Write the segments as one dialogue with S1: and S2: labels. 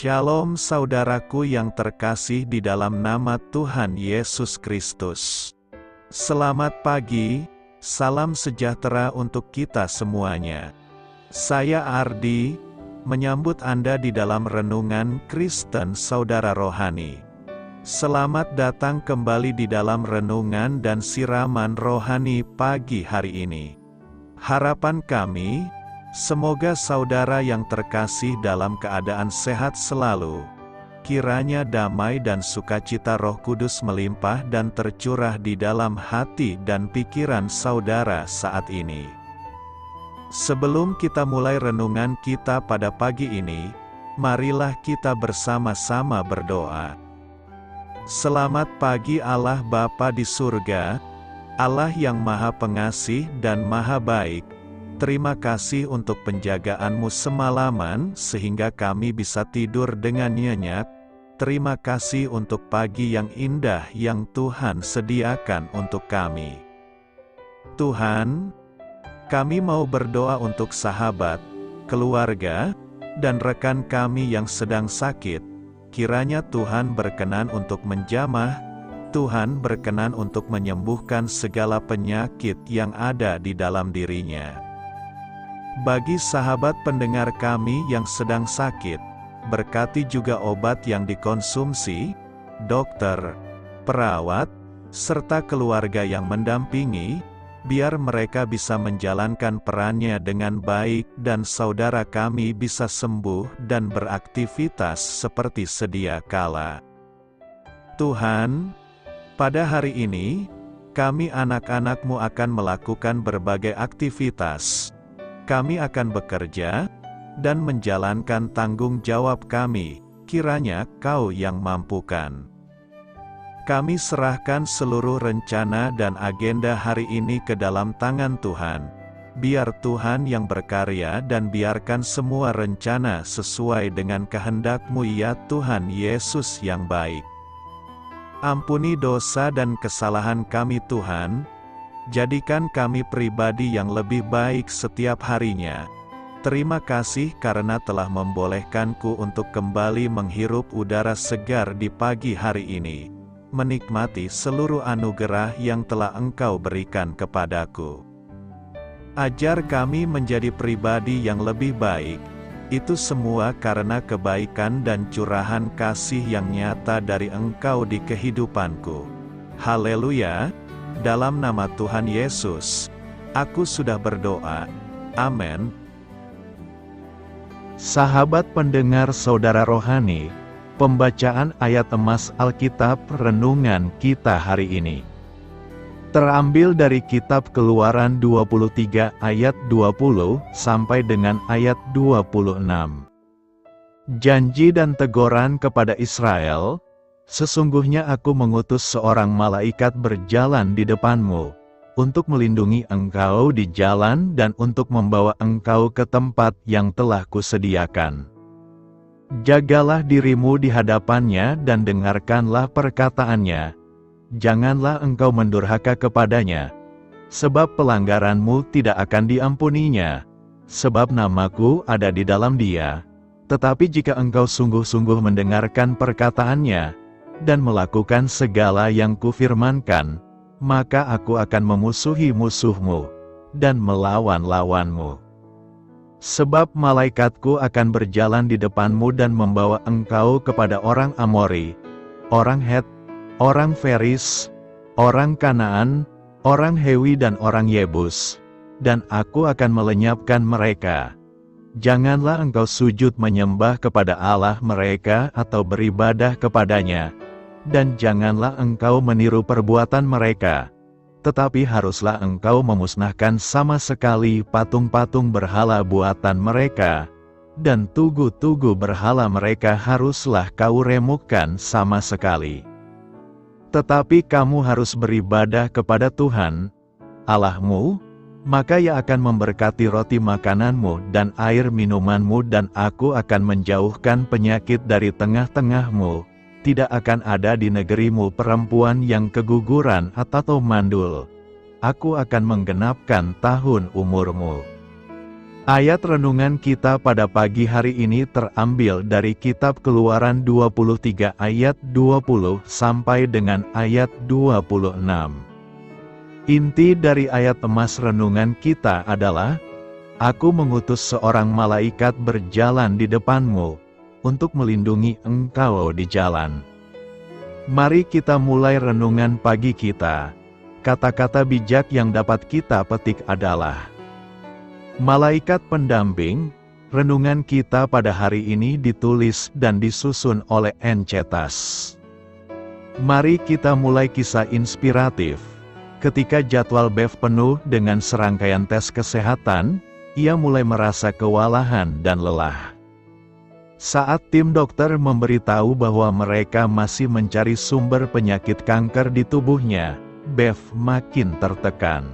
S1: Shalom saudaraku yang terkasih di dalam nama Tuhan Yesus Kristus. Selamat pagi, salam sejahtera untuk kita semuanya. Saya Ardi, menyambut Anda di dalam renungan Kristen Saudara Rohani. Selamat datang kembali di dalam renungan dan siraman rohani pagi hari ini. Harapan kami, semoga saudara yang terkasih dalam keadaan sehat selalu. Kiranya damai dan sukacita Roh Kudus melimpah dan tercurah di dalam hati dan pikiran saudara saat ini. Sebelum kita mulai renungan kita pada pagi ini, marilah kita bersama-sama berdoa. Selamat pagi Allah Bapa di surga, Allah yang Maha Pengasih dan Maha Baik. Terima kasih untuk penjagaan-Mu semalaman sehingga kami bisa tidur dengan nyenyak. Terima kasih untuk pagi yang indah yang Tuhan sediakan untuk kami. Tuhan, kami mau berdoa untuk sahabat, keluarga, dan rekan kami yang sedang sakit. Kiranya Tuhan berkenan untuk menjamah, Tuhan berkenan untuk menyembuhkan segala penyakit yang ada di dalam dirinya. Bagi sahabat pendengar kami yang sedang sakit, berkati juga obat yang dikonsumsi, dokter, perawat, serta keluarga yang mendampingi, biar mereka bisa menjalankan perannya dengan baik dan saudara kami bisa sembuh dan beraktivitas seperti sedia kala. Tuhan, pada hari ini, kami anak-anak-Mu akan melakukan berbagai aktivitas. Kami akan bekerja dan menjalankan tanggung jawab kami, kiranya Kau yang mampukan. Kami serahkan seluruh rencana dan agenda hari ini ke dalam tangan Tuhan. Biar Tuhan yang berkarya dan biarkan semua rencana sesuai dengan kehendak-Mu ya Tuhan Yesus yang baik. Ampuni dosa dan kesalahan kami Tuhan, jadikan kami pribadi yang lebih baik setiap harinya. Terima kasih karena telah membolehkanku untuk kembali menghirup udara segar di pagi hari ini, menikmati seluruh anugerah yang telah Engkau berikan kepadaku. Ajar kami menjadi pribadi yang lebih baik, itu semua karena kebaikan dan curahan kasih yang nyata dari Engkau di kehidupanku. Haleluya! Dalam nama Tuhan Yesus, aku sudah berdoa. Amin. Sahabat pendengar saudara rohani, pembacaan ayat emas Alkitab renungan kita hari ini terambil dari kitab Keluaran 23 ayat 20 sampai dengan ayat 26. Janji dan teguran kepada Israel, sesungguhnya aku mengutus seorang malaikat berjalan di depanmu, untuk melindungi engkau di jalan dan untuk membawa engkau ke tempat yang telah kusediakan. Jagalah dirimu di hadapannya dan dengarkanlah perkataannya. Janganlah engkau mendurhaka kepadanya, sebab pelanggaranmu tidak akan diampuninya, sebab namaku ada di dalam dia. Tetapi jika engkau sungguh-sungguh mendengarkan perkataannya, dan melakukan segala yang kufirmankan, maka aku akan memusuhi musuhmu, dan melawan lawanmu. Sebab malaikatku akan berjalan di depanmu dan membawa engkau kepada orang Amori, orang Het, orang Feris, orang Kanaan, orang Hewi dan orang Yebus, dan aku akan melenyapkan mereka. Janganlah engkau sujud menyembah kepada Allah mereka atau beribadah kepadanya, dan janganlah engkau meniru perbuatan mereka, tetapi haruslah engkau memusnahkan sama sekali patung-patung berhala buatan mereka, dan tugu-tugu berhala mereka haruslah kau remukkan sama sekali. Tetapi kamu harus beribadah kepada Tuhan, Allahmu, maka Ia akan memberkati roti makananmu dan air minumanmu dan aku akan menjauhkan penyakit dari tengah-tengahmu. Tidak akan ada di negerimu perempuan yang keguguran atau mandul. Aku akan menggenapkan tahun umurmu. Ayat renungan kita pada pagi hari ini terambil dari kitab Keluaran 23 ayat 20 sampai dengan ayat 26. Inti dari ayat emas renungan kita adalah, Aku mengutus seorang malaikat berjalan di depanmu, untuk melindungi engkau di jalan. Mari kita mulai renungan pagi kita. Kata-kata bijak yang dapat kita petik adalah, Malaikat pendamping. Renungan kita pada hari ini ditulis dan disusun oleh N. Cetas. Mari kita mulai kisah inspiratif. Ketika jadwal BEF penuh dengan serangkaian tes kesehatan, ia mulai merasa kewalahan dan lelah. Saat tim dokter memberitahu bahwa mereka masih mencari sumber penyakit kanker di tubuhnya, BEF makin tertekan.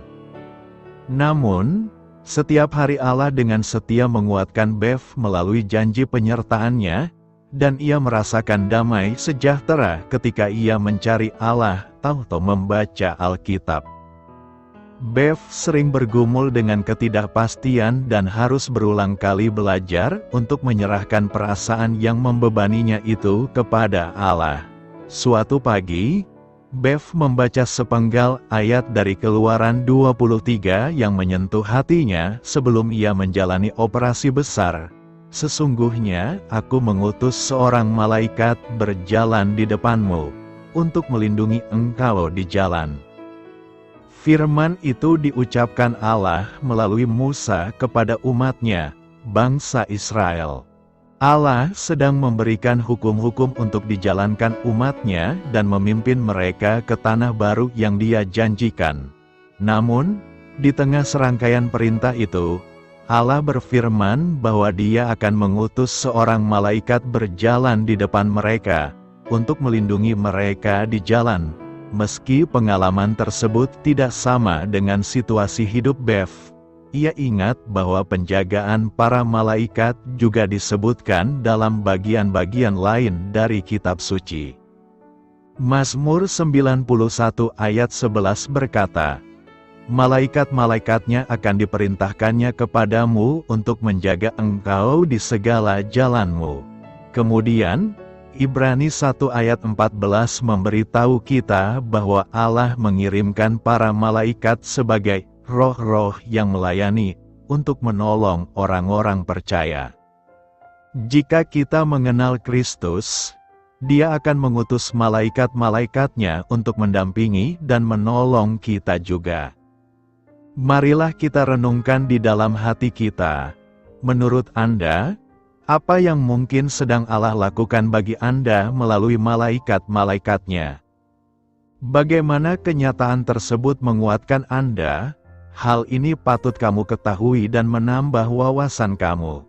S1: Namun, setiap hari Allah dengan setia menguatkan BEF melalui janji penyertaannya, dan ia merasakan damai sejahtera ketika ia mencari Allah atau membaca Alkitab. BEF sering bergumul dengan ketidakpastian dan harus berulang kali belajar untuk menyerahkan perasaan yang membebaninya itu kepada Allah. Suatu pagi, BEF membaca sepenggal ayat dari Keluaran 23 yang menyentuh hatinya sebelum ia menjalani operasi besar. Sesungguhnya, aku mengutus seorang malaikat berjalan di depanmu, untuk melindungi engkau di jalan. Firman itu diucapkan Allah melalui Musa kepada umatnya, bangsa Israel. Allah sedang memberikan hukum-hukum untuk dijalankan umatnya dan memimpin mereka ke tanah baru yang Dia janjikan. Namun, di tengah serangkaian perintah itu, Allah berfirman bahwa Dia akan mengutus seorang malaikat berjalan di depan mereka, untuk melindungi mereka di jalan, meski pengalaman tersebut tidak sama dengan situasi hidup BEF. Ia ingat bahwa penjagaan para malaikat juga disebutkan dalam bagian-bagian lain dari kitab suci. Mazmur 91 ayat 11 berkata, Malaikat-malaikatnya akan diperintahkannya kepadamu untuk menjaga engkau di segala jalanmu. Kemudian, Ibrani 1 ayat 14 memberitahu kita bahwa Allah mengirimkan para malaikat sebagai roh-roh yang melayani, untuk menolong orang-orang percaya. Jika kita mengenal Kristus, Dia akan mengutus malaikat-malaikatnya untuk mendampingi dan menolong kita juga. Marilah kita renungkan di dalam hati kita. Menurut Anda, apa yang mungkin sedang Allah lakukan bagi Anda melalui malaikat-malaikatnya? Bagaimana kenyataan tersebut menguatkan Anda? Hal ini patut kamu ketahui dan menambah wawasan kamu.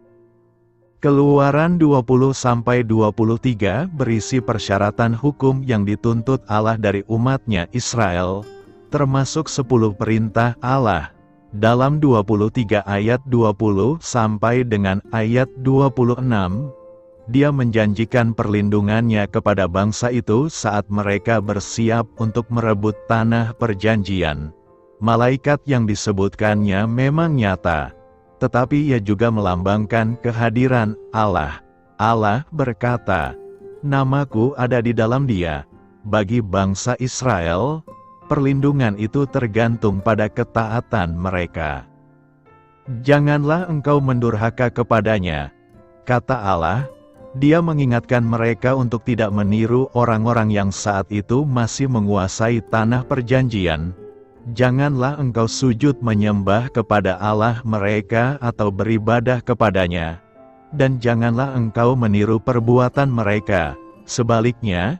S1: Keluaran 20-23 berisi persyaratan hukum yang dituntut Allah dari umatnya Israel, termasuk 10 perintah Allah. Dalam 23 ayat 20 sampai dengan ayat 26, Dia menjanjikan perlindungannya kepada bangsa itu saat mereka bersiap untuk merebut tanah perjanjian. Malaikat yang disebutkannya memang nyata, tetapi ia juga melambangkan kehadiran Allah. Allah berkata, "Namaku ada di dalam Dia." Bagi bangsa Israel, perlindungan itu tergantung pada ketaatan mereka. "Janganlah engkau mendurhaka kepadanya," kata Allah. Dia mengingatkan mereka untuk tidak meniru orang-orang yang saat itu masih menguasai tanah perjanjian. Janganlah engkau sujud menyembah kepada Allah mereka atau beribadah kepadanya. Dan janganlah engkau meniru perbuatan mereka. Sebaliknya,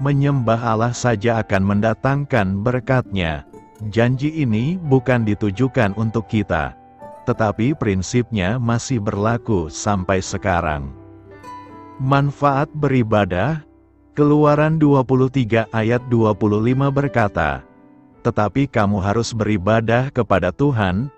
S1: menyembah Allah saja akan mendatangkan berkat-Nya. Janji ini bukan ditujukan untuk kita, tetapi prinsipnya masih berlaku sampai sekarang. Manfaat beribadah. Keluaran 23 ayat 25 berkata, "Tetapi kamu harus beribadah kepada Tuhan,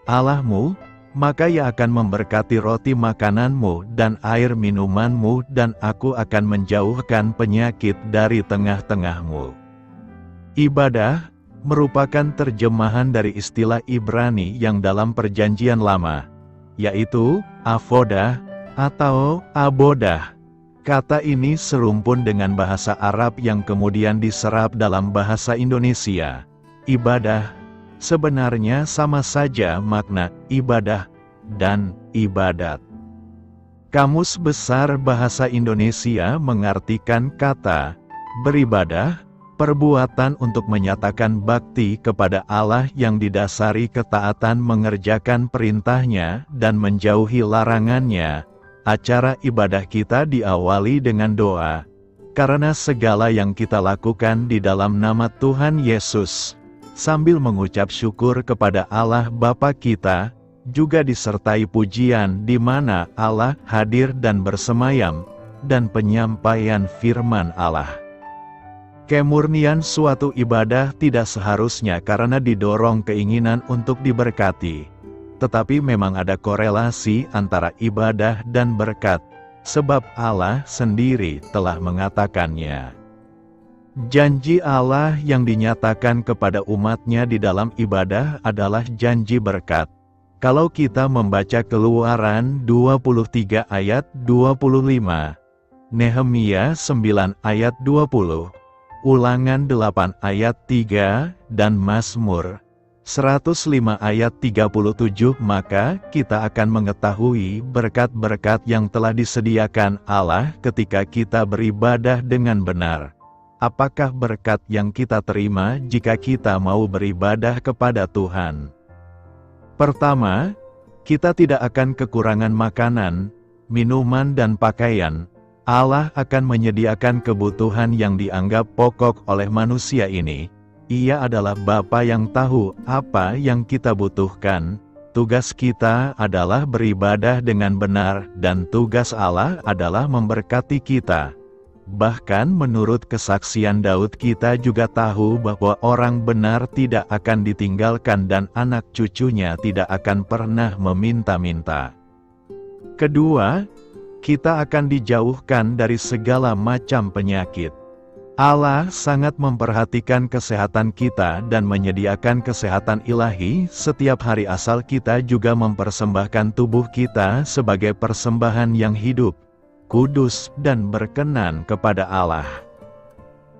S1: Allahmu, maka Ia akan memberkati roti makananmu dan air minumanmu, dan Aku akan menjauhkan penyakit dari tengah-tengahmu." Ibadah merupakan terjemahan dari istilah Ibrani yang dalam Perjanjian Lama. yaitu avodah atau abodah. Kata ini serumpun dengan bahasa Arab yang kemudian diserap dalam bahasa Indonesia. Ibadah sebenarnya sama saja makna ibadah dan ibadat. Kamus Besar Bahasa Indonesia mengartikan kata beribadah, perbuatan untuk menyatakan bakti kepada Allah yang didasari ketaatan mengerjakan perintahnya dan menjauhi larangannya. Acara ibadah kita diawali dengan doa, karena segala yang kita lakukan di dalam nama Tuhan Yesus, sambil mengucap syukur kepada Allah Bapa kita, juga disertai pujian di mana Allah hadir dan bersemayam, dan penyampaian firman Allah. Kemurnian suatu ibadah tidak seharusnya karena didorong keinginan untuk diberkati, tetapi memang ada korelasi antara ibadah dan berkat, sebab Allah sendiri telah mengatakannya. Janji Allah yang dinyatakan kepada umatnya di dalam ibadah adalah janji berkat. Kalau kita membaca Keluaran 23 ayat 25, Nehemia 9 ayat 20, Ulangan 8 ayat 3, dan Mazmur 105 ayat 37, maka kita akan mengetahui berkat-berkat yang telah disediakan Allah ketika kita beribadah dengan benar. Apakah berkat yang kita terima jika kita mau beribadah kepada Tuhan? Pertama, kita tidak akan kekurangan makanan, minuman dan pakaian. Allah akan menyediakan kebutuhan yang dianggap pokok oleh manusia ini. Ia adalah Bapa yang tahu apa yang kita butuhkan. Tugas kita adalah beribadah dengan benar, dan tugas Allah adalah memberkati kita. Bahkan menurut kesaksian Daud, kita juga tahu bahwa orang benar tidak akan ditinggalkan dan anak cucunya tidak akan pernah meminta-minta. Kedua, kita akan dijauhkan dari segala macam penyakit. Allah sangat memperhatikan kesehatan kita dan menyediakan kesehatan ilahi setiap hari, asal kita juga mempersembahkan tubuh kita sebagai persembahan yang hidup, kudus dan berkenan kepada Allah.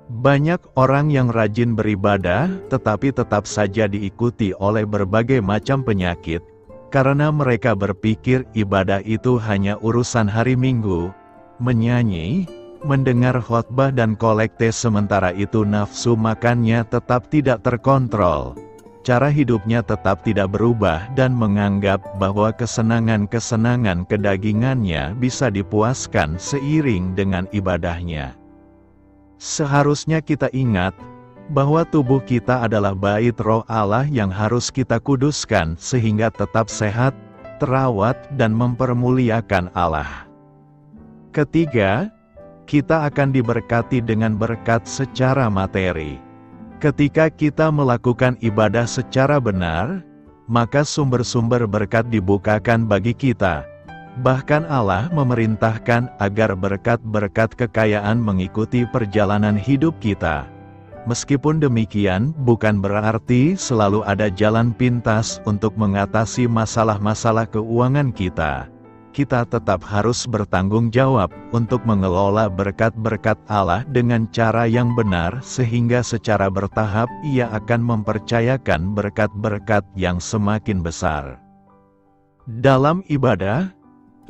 S1: Banyak orang yang rajin beribadah tetapi tetap saja diikuti oleh berbagai macam penyakit, karena mereka berpikir ibadah itu hanya urusan hari Minggu, menyanyi, mendengar khotbah dan kolekte, sementara itu nafsu makannya tetap tidak terkontrol. Cara hidupnya tetap tidak berubah dan menganggap bahwa kesenangan-kesenangan kedagingannya bisa dipuaskan seiring dengan ibadahnya. Seharusnya kita ingat bahwa tubuh kita adalah bait Roh Allah yang harus kita kuduskan sehingga tetap sehat, terawat dan mempermuliakan Allah. Ketiga, kita akan diberkati dengan berkat secara materi. Ketika kita melakukan ibadah secara benar, maka sumber-sumber berkat dibukakan bagi kita. Bahkan Allah memerintahkan agar berkat-berkat kekayaan mengikuti perjalanan hidup kita. Meskipun demikian, bukan berarti selalu ada jalan pintas untuk mengatasi masalah-masalah keuangan kita. Kita tetap harus bertanggung jawab untuk mengelola berkat-berkat Allah dengan cara yang benar, sehingga secara bertahap Ia akan mempercayakan berkat-berkat yang semakin besar. Dalam ibadah,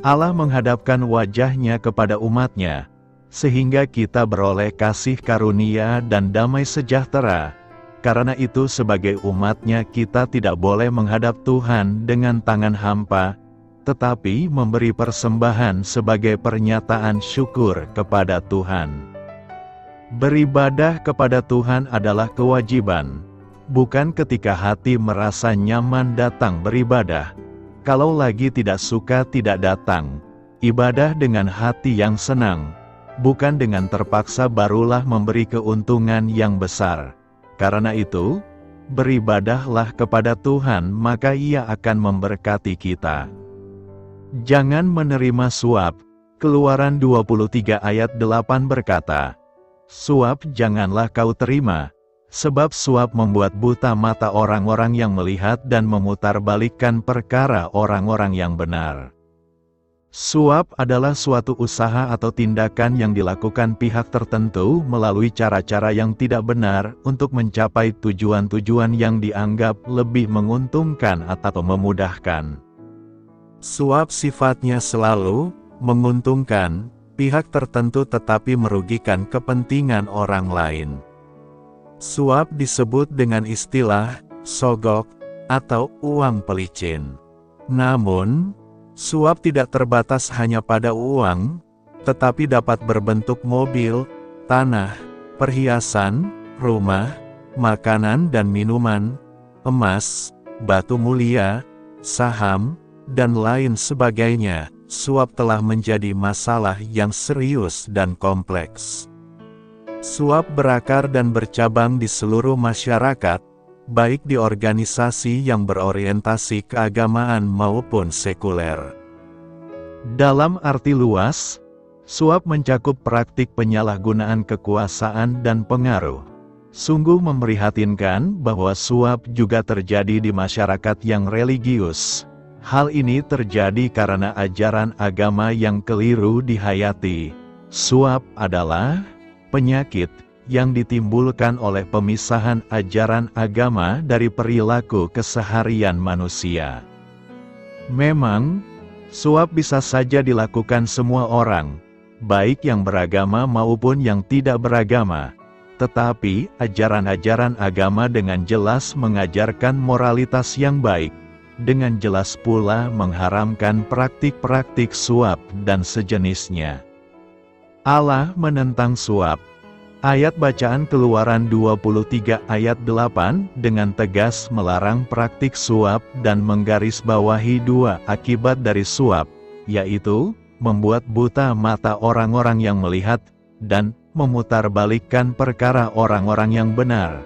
S1: Allah menghadapkan wajah-Nya kepada umat-Nya, sehingga kita beroleh kasih karunia dan damai sejahtera. Karena itu sebagai umat-Nya kita tidak boleh menghadap Tuhan dengan tangan hampa, tetapi memberi persembahan sebagai pernyataan syukur kepada Tuhan. Beribadah kepada Tuhan adalah kewajiban, bukan ketika hati merasa nyaman datang beribadah. Kalau lagi tidak suka tidak datang. Ibadah dengan hati yang senang, bukan dengan terpaksa, barulah memberi keuntungan yang besar. Karena itu, beribadahlah kepada Tuhan, maka Ia akan memberkati kita. Jangan menerima suap. Keluaran 23 ayat 8 berkata, "Suap janganlah kau terima,
S2: Sebab suap membuat buta mata orang-orang yang melihat dan memutarbalikkan perkara orang-orang yang benar. Suap adalah suatu usaha atau tindakan yang dilakukan pihak tertentu melalui cara-cara yang tidak benar untuk mencapai tujuan-tujuan yang dianggap lebih menguntungkan atau memudahkan.
S1: Suap sifatnya selalu menguntungkan pihak tertentu tetapi merugikan kepentingan orang lain. Suap disebut dengan istilah sogok atau uang pelicin. Namun, suap tidak terbatas hanya pada uang, tetapi dapat berbentuk mobil, tanah, perhiasan, rumah, makanan dan minuman, emas, batu mulia, saham, dan lain sebagainya. Suap telah menjadi masalah yang serius dan kompleks. Suap berakar dan bercabang di seluruh masyarakat, baik di organisasi yang berorientasi keagamaan maupun sekuler.
S2: Dalam arti luas, suap mencakup praktik penyalahgunaan kekuasaan dan pengaruh. Sungguh memprihatinkan bahwa suap juga terjadi di masyarakat yang religius. Hal ini terjadi karena ajaran agama yang keliru dihayati. Suap adalah penyakit yang ditimbulkan oleh pemisahan ajaran agama dari perilaku keseharian manusia. Memang, suap bisa saja dilakukan semua orang, baik yang beragama maupun yang tidak beragama. Tetapi, ajaran-ajaran agama dengan jelas mengajarkan moralitas yang baik, dengan jelas pula mengharamkan praktik-praktik suap dan sejenisnya. Allah menentang suap. Ayat bacaan Keluaran 23 ayat 8 dengan tegas melarang praktik suap dan menggarisbawahi dua akibat dari suap, yaitu membuat buta mata orang-orang yang melihat dan memutarbalikkan perkara orang-orang yang benar.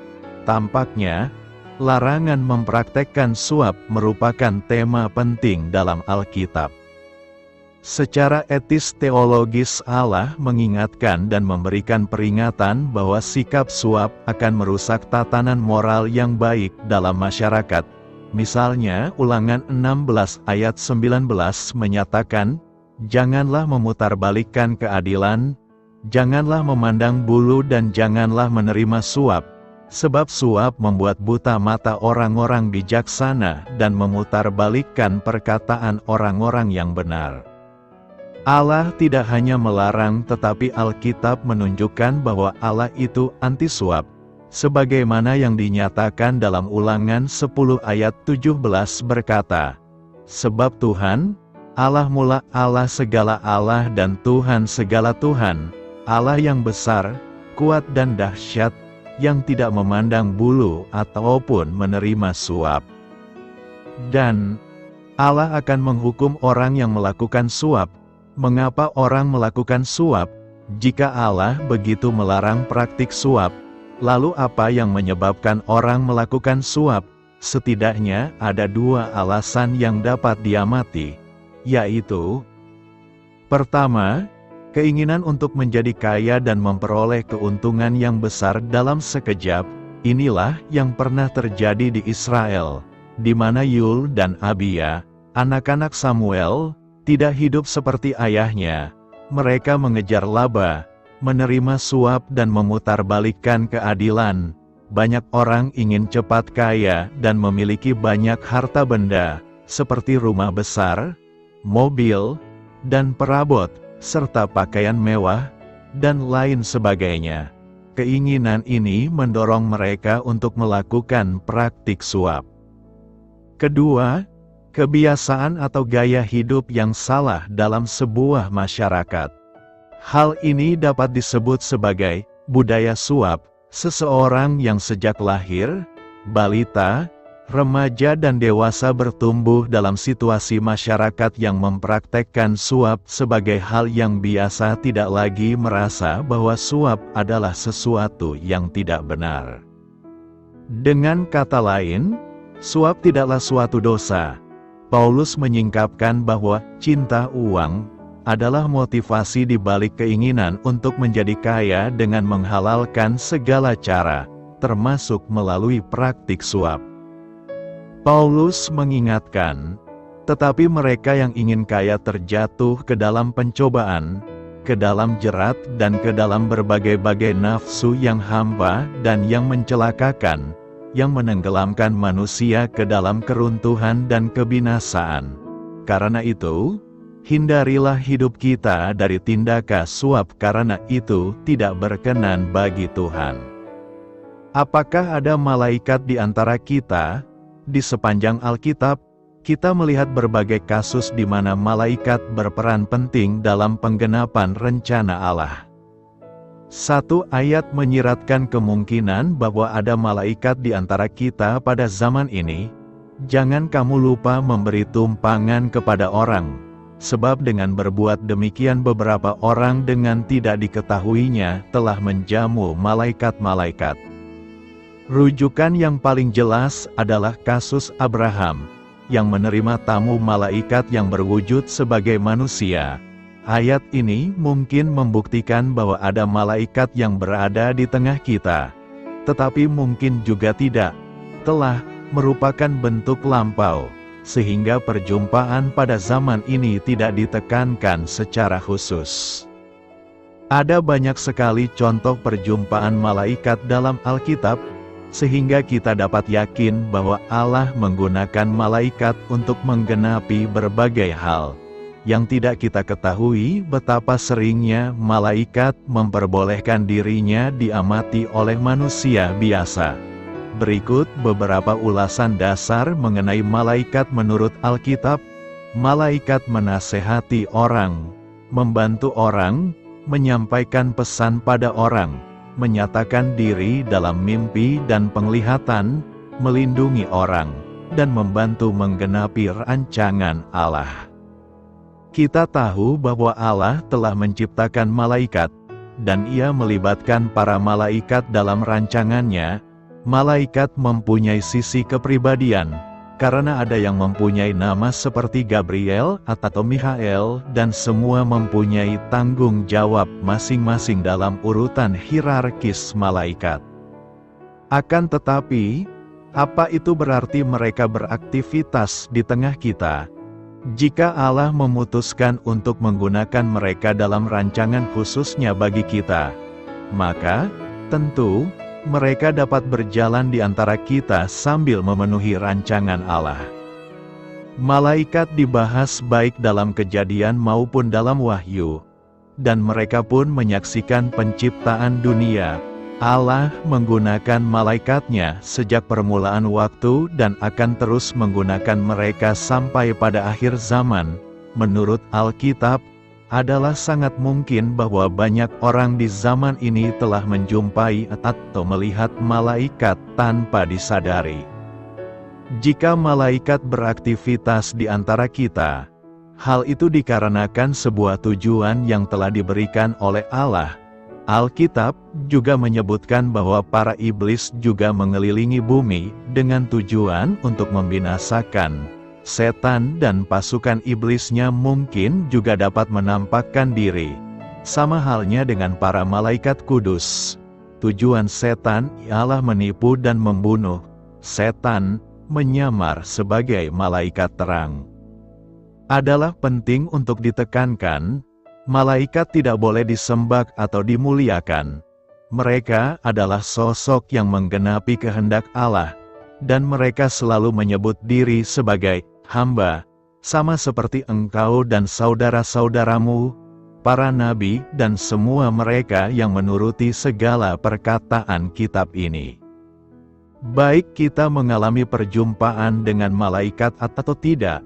S2: Tampaknya, larangan mempraktekkan suap merupakan tema penting dalam Alkitab. Secara etis teologis Allah mengingatkan dan memberikan peringatan bahwa sikap suap akan merusak tatanan moral yang baik dalam masyarakat. Misalnya, Ulangan 16 ayat 19 menyatakan, "Janganlah memutarbalikkan keadilan, janganlah memandang bulu dan janganlah menerima suap, sebab suap membuat buta mata orang-orang bijaksana dan memutarbalikkan perkataan orang-orang yang benar." Allah tidak hanya melarang tetapi Alkitab menunjukkan bahwa Allah itu anti suap, sebagaimana yang dinyatakan dalam Ulangan 10 ayat 17 berkata, "Sebab Tuhan, Allah mula Allah segala Allah dan Tuhan segala Tuhan, Allah yang besar, kuat dan dahsyat, yang tidak memandang bulu ataupun menerima suap." Dan Allah akan menghukum orang yang melakukan suap. Mengapa orang melakukan suap? Jika Allah begitu melarang praktik suap, lalu apa yang menyebabkan orang melakukan suap? Setidaknya ada dua alasan yang dapat diamati, yaitu: pertama, keinginan untuk menjadi kaya dan memperoleh keuntungan yang besar dalam sekejap. Inilah yang pernah terjadi di Israel, di mana Yul dan Abia, anak-anak Samuel, tidak hidup seperti ayahnya. Mereka mengejar laba, menerima suap dan memutarbalikkan keadilan. Banyak orang ingin cepat kaya dan memiliki banyak harta benda, seperti rumah besar, mobil, dan perabot, serta pakaian mewah, dan lain sebagainya. Keinginan ini mendorong mereka untuk melakukan praktik suap. Kedua, kebiasaan atau gaya hidup yang salah dalam sebuah masyarakat. Hal ini dapat disebut sebagai budaya suap. Seseorang yang sejak lahir, balita, remaja dan dewasa bertumbuh dalam situasi masyarakat yang mempraktekkan suap sebagai hal yang biasa tidak lagi merasa bahwa suap adalah sesuatu yang tidak benar. Dengan kata lain, suap tidaklah suatu dosa. Paulus menyingkapkan bahwa cinta uang adalah motivasi di balik keinginan untuk menjadi kaya dengan menghalalkan segala cara, termasuk melalui praktik suap. Paulus mengingatkan, tetapi mereka yang ingin kaya terjatuh ke dalam pencobaan, ke dalam jerat dan ke dalam berbagai-bagai nafsu yang hampa dan yang mencelakakan, yang menenggelamkan manusia ke dalam keruntuhan dan kebinasaan. Karena itu, hindarilah hidup kita dari tindakan suap, karena itu tidak berkenan bagi Tuhan. Apakah ada malaikat di antara kita? Di sepanjang Alkitab, kita melihat berbagai kasus di mana malaikat berperan penting dalam penggenapan rencana Allah. Satu ayat menyiratkan kemungkinan bahwa ada malaikat di antara kita pada zaman ini. Jangan kamu lupa memberi tumpangan kepada orang, sebab dengan berbuat demikian beberapa orang dengan tidak diketahuinya telah menjamu malaikat-malaikat. Rujukan yang paling jelas adalah kasus Abraham, yang menerima tamu malaikat yang berwujud sebagai manusia. Ayat ini mungkin membuktikan bahwa ada malaikat yang berada di tengah kita, tetapi mungkin juga tidak, telah merupakan bentuk lampau, sehingga perjumpaan pada zaman ini tidak ditekankan secara khusus. Ada banyak sekali contoh perjumpaan malaikat dalam Alkitab, sehingga kita dapat yakin bahwa Allah menggunakan malaikat untuk menggenapi berbagai hal. Yang tidak kita ketahui betapa seringnya malaikat memperbolehkan dirinya diamati oleh manusia biasa. Berikut beberapa ulasan dasar mengenai malaikat menurut Alkitab. Malaikat menasehati orang, membantu orang, menyampaikan pesan pada orang, menyatakan diri dalam mimpi dan penglihatan, melindungi orang, dan membantu menggenapi rancangan Allah. Kita tahu bahwa Allah telah menciptakan malaikat, dan Ia melibatkan para malaikat dalam rancangannya. Malaikat mempunyai sisi kepribadian, karena ada yang mempunyai nama seperti Gabriel atau Mikhael, dan semua mempunyai tanggung jawab masing-masing dalam urutan hierarkis malaikat. Akan tetapi, apa itu berarti mereka beraktivitas di tengah kita? Jika Allah memutuskan untuk menggunakan mereka dalam rancangan khususnya bagi kita, maka, tentu, mereka dapat berjalan di antara kita sambil memenuhi rancangan Allah. Malaikat dibahas baik dalam Kejadian maupun dalam Wahyu, dan mereka pun menyaksikan penciptaan dunia. Allah menggunakan malaikatnya sejak permulaan waktu dan akan terus menggunakan mereka sampai pada akhir zaman. Menurut Alkitab, adalah sangat mungkin bahwa banyak orang di zaman ini telah menjumpai atau melihat malaikat tanpa disadari. Jika malaikat beraktivitas di antara kita, hal itu dikarenakan sebuah tujuan yang telah diberikan oleh Allah. Alkitab juga menyebutkan bahwa para iblis juga mengelilingi bumi dengan tujuan untuk membinasakan. Setan dan pasukan iblisnya mungkin juga dapat menampakkan diri. Sama halnya dengan para malaikat kudus. Tujuan setan ialah menipu dan membunuh. Setan menyamar sebagai malaikat terang. Adalah penting untuk ditekankan, malaikat tidak boleh disembah atau dimuliakan. Mereka adalah sosok yang menggenapi kehendak Allah, dan mereka selalu menyebut diri sebagai hamba, sama seperti engkau dan saudara-saudaramu, para nabi dan semua mereka yang menuruti segala perkataan kitab ini. Baik kita mengalami perjumpaan dengan malaikat atau tidak,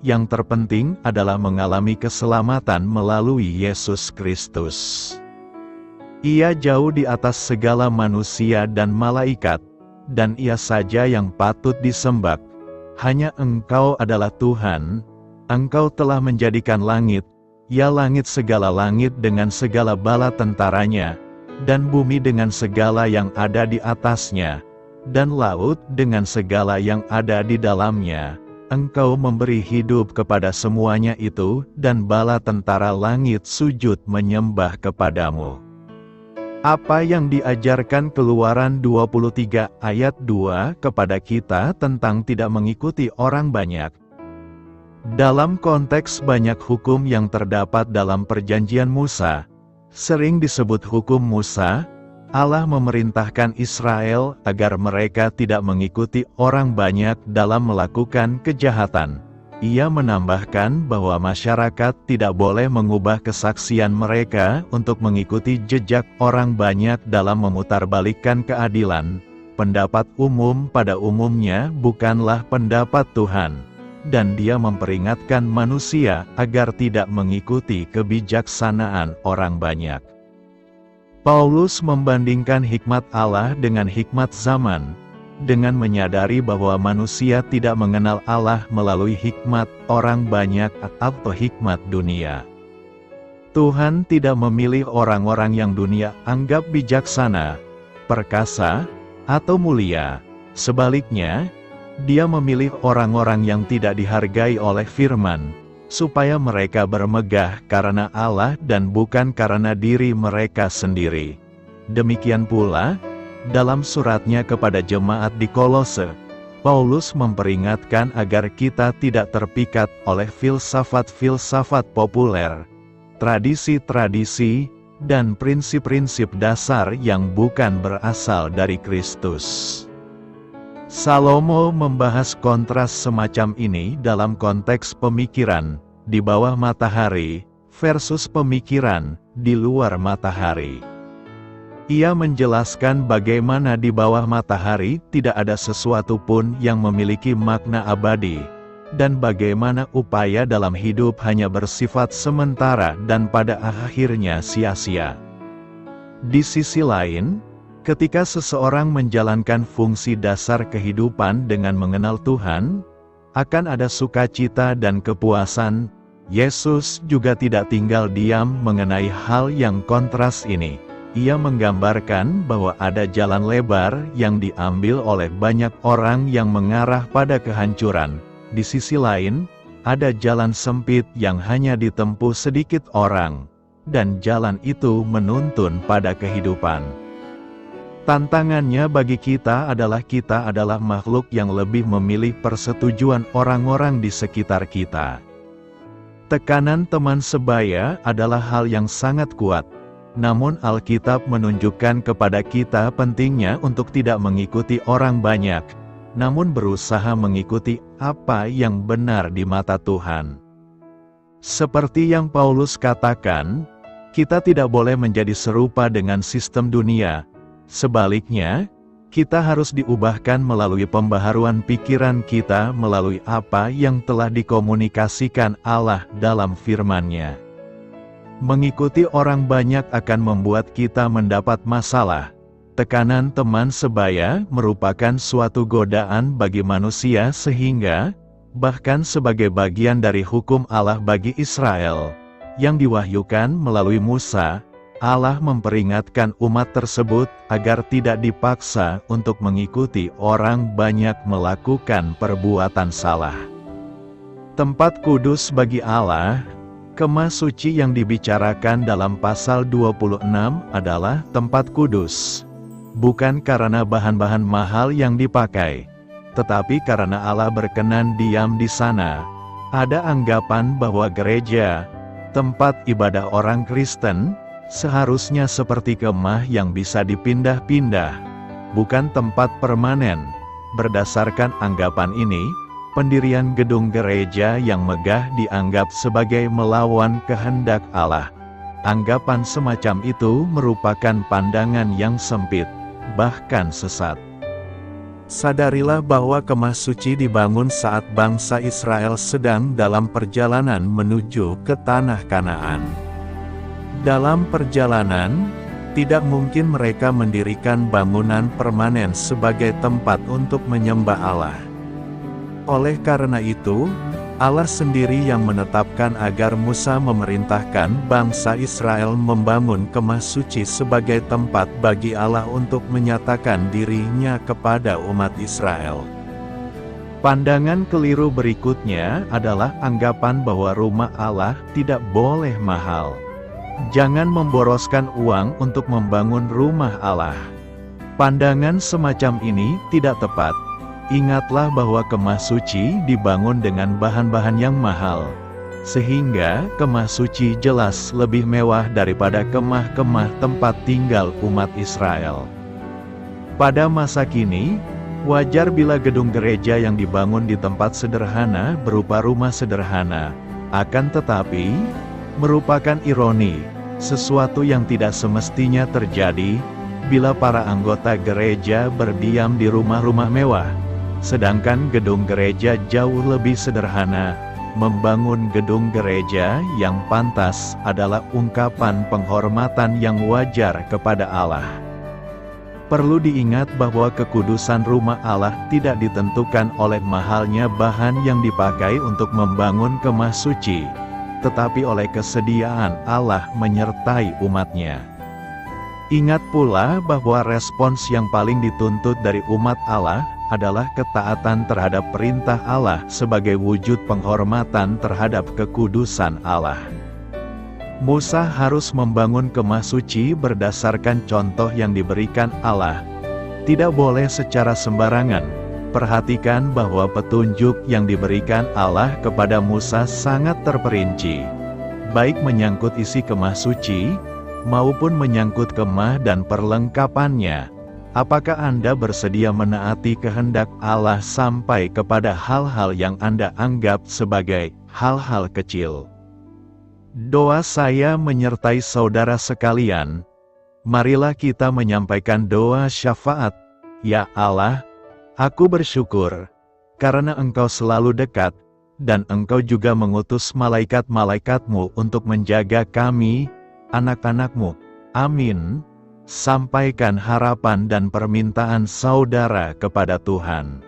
S2: yang terpenting adalah mengalami keselamatan melalui Yesus Kristus. Ia jauh di atas segala manusia dan malaikat, dan Ia saja yang patut disembah. Hanya Engkau adalah Tuhan. Engkau telah menjadikan langit, ya langit segala langit dengan segala bala tentaranya, dan bumi dengan segala yang ada di atasnya, dan laut dengan segala yang ada di dalamnya. Engkau memberi hidup kepada semuanya itu, dan bala tentara langit sujud menyembah kepadamu. Apa yang diajarkan Keluaran 23 ayat 2 kepada kita tentang tidak mengikuti orang banyak? Dalam konteks banyak hukum yang terdapat dalam perjanjian Musa, sering disebut hukum Musa, Allah memerintahkan Israel agar mereka tidak mengikuti orang banyak dalam melakukan kejahatan. Ia menambahkan bahwa masyarakat tidak boleh mengubah kesaksian mereka untuk mengikuti jejak orang banyak dalam memutarbalikkan keadilan. Pendapat umum pada umumnya bukanlah pendapat Tuhan, dan Dia memperingatkan manusia agar tidak mengikuti kebijaksanaan orang banyak. Paulus membandingkan hikmat Allah dengan hikmat zaman, dengan menyadari bahwa manusia tidak mengenal Allah melalui hikmat orang banyak atau hikmat dunia. Tuhan tidak memilih orang-orang yang dunia anggap bijaksana, perkasa, atau mulia. Sebaliknya, Dia memilih orang-orang yang tidak dihargai oleh firman, supaya mereka bermegah karena Allah dan bukan karena diri mereka sendiri. Demikian pula, dalam suratnya kepada jemaat di Kolose, Paulus memperingatkan agar kita tidak terpikat oleh filsafat-filsafat populer, tradisi-tradisi, dan prinsip-prinsip dasar yang bukan berasal dari Kristus. Salomo membahas kontras semacam ini dalam konteks pemikiran di bawah matahari versus pemikiran di luar matahari. Ia menjelaskan bagaimana di bawah matahari tidak ada sesuatu pun yang memiliki makna abadi, dan bagaimana upaya dalam hidup hanya bersifat sementara dan pada akhirnya sia-sia. Di sisi lain, ketika seseorang menjalankan fungsi dasar kehidupan dengan mengenal Tuhan, akan ada sukacita dan kepuasan. Yesus juga tidak tinggal diam mengenai hal yang kontras ini. Ia menggambarkan bahwa ada jalan lebar yang diambil oleh banyak orang yang mengarah pada kehancuran. Di sisi lain, ada jalan sempit yang hanya ditempuh sedikit orang, dan jalan itu menuntun pada kehidupan. Tantangannya bagi kita adalah makhluk yang lebih memilih persetujuan orang-orang di sekitar kita. Tekanan teman sebaya adalah hal yang sangat kuat. Namun Alkitab menunjukkan kepada kita pentingnya untuk tidak mengikuti orang banyak, namun berusaha mengikuti apa yang benar di mata Tuhan. Seperti yang Paulus katakan, kita tidak boleh menjadi serupa dengan sistem dunia. Sebaliknya, kita harus diubahkan melalui pembaharuan pikiran kita melalui apa yang telah dikomunikasikan Allah dalam firman-Nya. Mengikuti orang banyak akan membuat kita mendapat masalah. Tekanan teman sebaya merupakan suatu godaan bagi manusia sehingga, bahkan sebagai bagian dari hukum Allah bagi Israel, yang diwahyukan melalui Musa, Allah memperingatkan umat tersebut agar tidak dipaksa untuk mengikuti orang banyak melakukan perbuatan salah. Tempat kudus bagi Allah. Kemah suci yang dibicarakan dalam pasal 26 adalah tempat kudus. Bukan karena bahan-bahan mahal yang dipakai, tetapi karena Allah berkenan diam di sana. Ada anggapan bahwa gereja, tempat ibadah orang Kristen, seharusnya seperti kemah yang bisa dipindah-pindah, bukan tempat permanen. Berdasarkan anggapan ini, pendirian gedung gereja yang megah dianggap sebagai melawan kehendak Allah. Anggapan semacam itu merupakan pandangan yang sempit, bahkan sesat.
S1: Sadarilah bahwa kemah suci dibangun saat bangsa Israel sedang dalam perjalanan menuju ke tanah Kanaan. Dalam perjalanan, tidak mungkin mereka mendirikan bangunan permanen sebagai tempat untuk menyembah Allah. Oleh karena itu, Allah sendiri yang menetapkan agar Musa memerintahkan bangsa Israel membangun kemah suci sebagai tempat bagi Allah untuk menyatakan dirinya kepada umat Israel. Pandangan keliru berikutnya adalah anggapan bahwa rumah Allah tidak boleh mahal.
S2: Jangan memboroskan uang untuk membangun rumah Allah. Pandangan semacam ini tidak tepat. Ingatlah bahwa kemah suci dibangun dengan bahan-bahan yang mahal, sehingga kemah suci jelas lebih mewah daripada kemah-kemah tempat tinggal umat Israel. Pada masa kini, wajar bila gedung gereja yang dibangun di tempat sederhana berupa rumah sederhana. Akan tetapi, merupakan ironi, sesuatu yang tidak semestinya terjadi, bila para anggota gereja berdiam di rumah-rumah mewah, sedangkan gedung gereja jauh lebih sederhana. Membangun gedung gereja yang pantas adalah ungkapan penghormatan yang wajar kepada Allah. Perlu diingat bahwa kekudusan rumah Allah tidak ditentukan oleh mahalnya bahan yang dipakai untuk membangun kemah suci, tetapi oleh kesediaan Allah menyertai umatnya. Ingat pula bahwa respons yang paling dituntut dari umat Allah adalah ketaatan terhadap perintah Allah sebagai wujud penghormatan terhadap kekudusan Allah. Musa harus membangun kemah suci berdasarkan contoh yang diberikan Allah. Tidak boleh secara sembarangan. Perhatikan bahwa petunjuk yang diberikan Allah kepada Musa sangat terperinci, baik menyangkut isi kemah suci, maupun menyangkut kemah dan perlengkapannya. Apakah Anda bersedia menaati kehendak Allah sampai kepada hal-hal yang Anda anggap sebagai hal-hal kecil? Doa saya menyertai saudara sekalian. Marilah kita menyampaikan doa syafaat. Ya Allah, aku bersyukur, karena Engkau selalu dekat, dan Engkau juga mengutus malaikat-malaikatmu untuk menjaga kami, anak-anak-Mu. Amin. Sampaikan harapan dan permintaan saudara kepada Tuhan.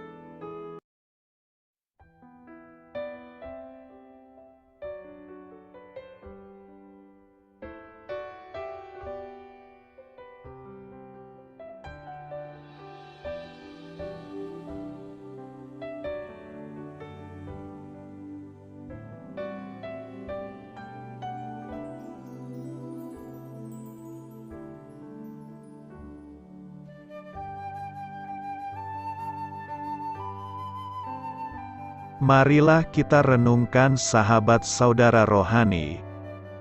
S1: Marilah kita renungkan sahabat saudara rohani.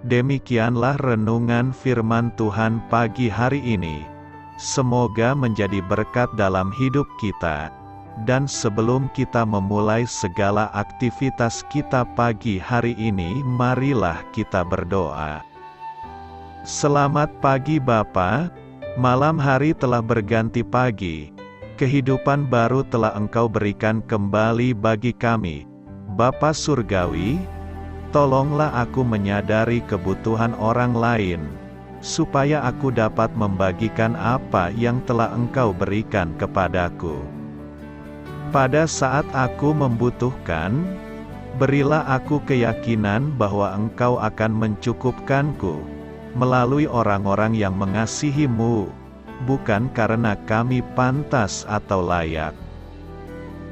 S1: Demikianlah renungan firman Tuhan pagi hari ini. Semoga menjadi berkat dalam hidup kita. Dan sebelum kita memulai segala aktivitas kita pagi hari ini, marilah kita berdoa. Selamat pagi Bapa, malam hari telah berganti pagi. Kehidupan baru telah Engkau berikan kembali bagi kami. Bapa Surgawi, tolonglah aku menyadari kebutuhan orang lain, supaya aku dapat membagikan apa yang telah Engkau berikan kepadaku. Pada saat aku membutuhkan, berilah aku keyakinan bahwa Engkau akan mencukupkanku, melalui orang-orang yang mengasihi-Mu, bukan karena kami pantas atau layak,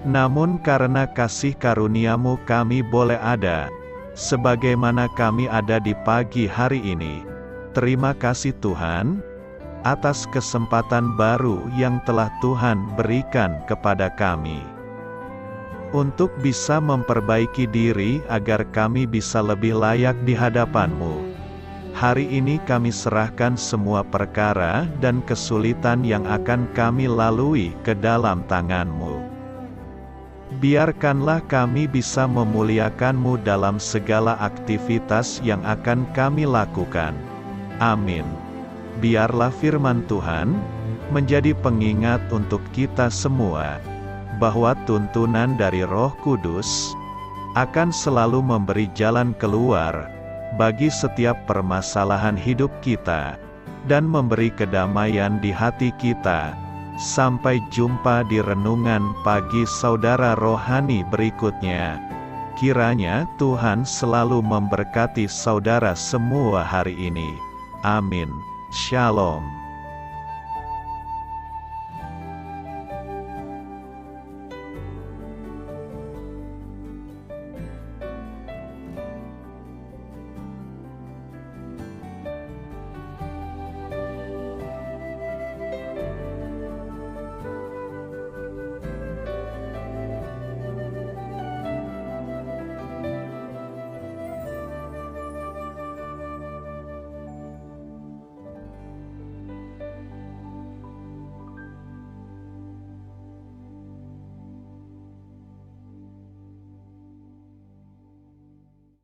S1: namun karena kasih karunia-Mu kami boleh ada, sebagaimana kami ada di pagi hari ini. Terima kasih Tuhan, atas kesempatan baru yang telah Tuhan berikan kepada kami, untuk bisa memperbaiki diri agar kami bisa lebih layak di hadapan-Mu. Hari ini kami serahkan semua perkara dan kesulitan yang akan kami lalui ke dalam tangan-Mu. Biarkanlah kami bisa memuliakan-Mu dalam segala aktivitas yang akan kami lakukan. Amin. Biarlah firman Tuhan menjadi pengingat untuk kita semua, bahwa tuntunan dari Roh Kudus akan selalu memberi jalan keluar bagi setiap permasalahan hidup kita, dan memberi kedamaian di hati kita. Sampai jumpa di renungan pagi saudara rohani berikutnya. Kiranya Tuhan selalu memberkati saudara semua hari ini. Amin. Shalom.